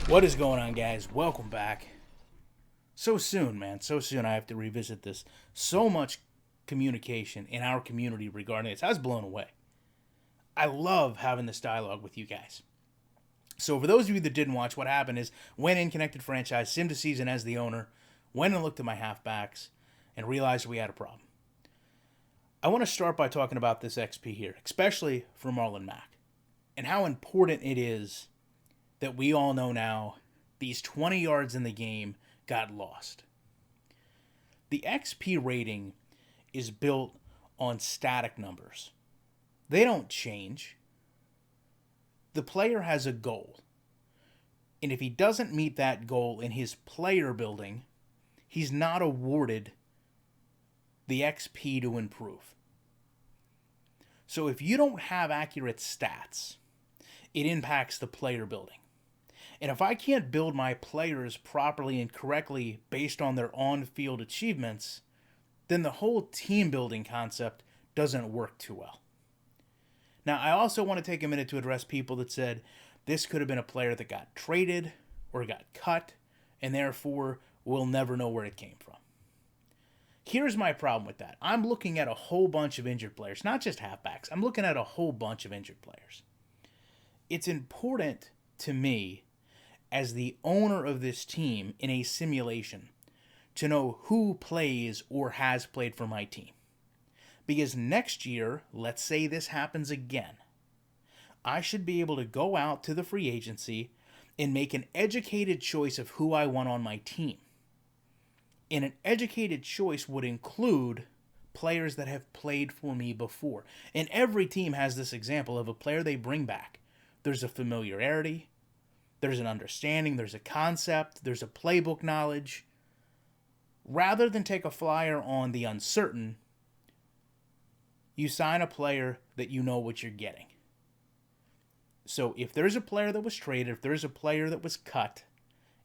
What is going on, guys? Welcome back. So soon, man. So soon I have to revisit this. So much communication in our community regarding this. I was blown away. I love having this dialogue with you guys. So for those of you that didn't watch, what happened is went in Connected Franchise, simmed a season as the owner, went and looked at my halfbacks, and realized we had a problem. I want to start by talking about this XP here, especially for Marlon Mack, and how important it is that we all know now these 20 yards in the game got lost. The XP rating is built on static numbers. They don't change. The player has a goal. And if he doesn't meet that goal in his player building, he's not awarded the XP to improve. So if you don't have accurate stats, it impacts the player building. And if I can't build my players properly and correctly based on their on-field achievements, then the whole team building concept doesn't work too well. Now, I also want to take a minute to address people that said this could have been a player that got traded or got cut, and therefore we'll never know where it came from. Here's my problem with that. I'm looking at a whole bunch of injured players, not just halfbacks. I'm looking at a whole bunch of injured players. It's important to me as the owner of this team in a simulation to know who plays or has played for my team. Because next year, let's say this happens again, I should be able to go out to the free agency and make an educated choice of who I want on my team. And an educated choice would include players that have played for me before. And every team has this example of a player they bring back. There's a familiarity, there's an understanding, there's a concept, there's a playbook knowledge. Rather than take a flyer on the uncertain, you sign a player that you know what you're getting. So if there's a player that was traded, if there's a player that was cut,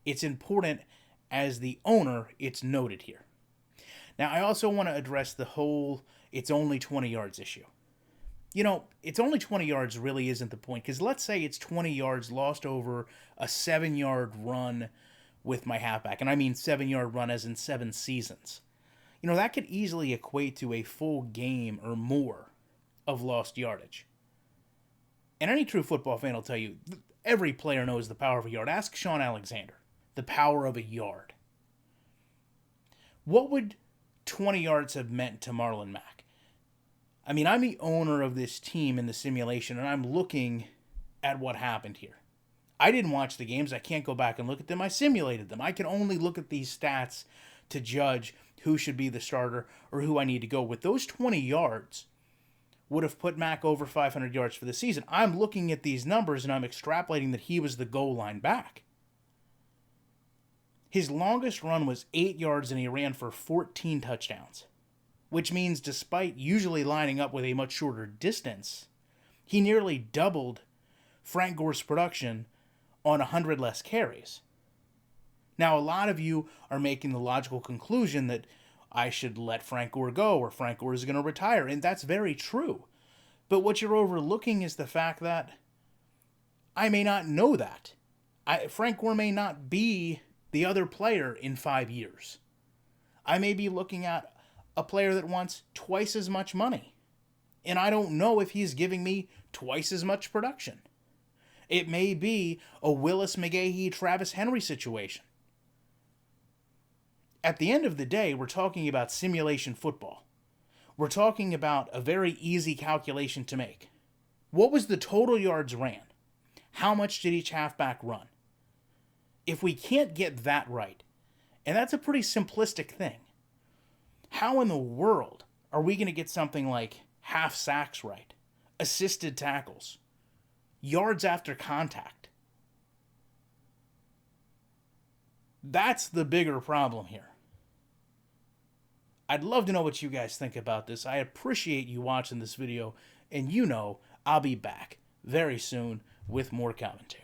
it's important as the owner, it's noted here. Now, I also want to address the whole it's only 20 yards issue. You know, it's only 20 yards really isn't the point, because let's say it's 20 yards lost over a 7-yard run with my halfback, and I mean 7-yard run as in 7 seasons. You know, that could easily equate to a full game or more of lost yardage. And any true football fan will tell you, every player knows the power of a yard. Ask Sean Alexander, the power of a yard. What would 20 yards have meant to Marlon Mack? I mean, I'm the owner of this team in the simulation, and I'm looking at what happened here. I didn't watch the games. I can't go back and look at them. I simulated them. I can only look at these stats to judge who should be the starter or who I need to go with. Those 20 yards would have put Mack over 500 yards for the season. I'm looking at these numbers, and I'm extrapolating that he was the goal line back. His longest run was 8 yards, and he ran for 14 touchdowns. Which means despite usually lining up with a much shorter distance, he nearly doubled Frank Gore's production on 100 less carries. Now, a lot of you are making the logical conclusion that I should let Frank Gore go or Frank Gore is going to retire, and that's very true. But what you're overlooking is the fact that I may not know that. Frank Gore may not be the other player in 5 years. I may be looking at a player that wants twice as much money. And I don't know if he's giving me twice as much production. It may be a Willis McGahee, Travis Henry situation. At the end of the day, we're talking about simulation football. We're talking about a very easy calculation to make. What was the total yards ran? How much did each halfback run? If we can't get that right, and that's a pretty simplistic thing, how in the world are we going to get something like half sacks right, assisted tackles, yards after contact? That's the bigger problem here. I'd love to know what you guys think about this. I appreciate you watching this video, and you know I'll be back very soon with more commentary.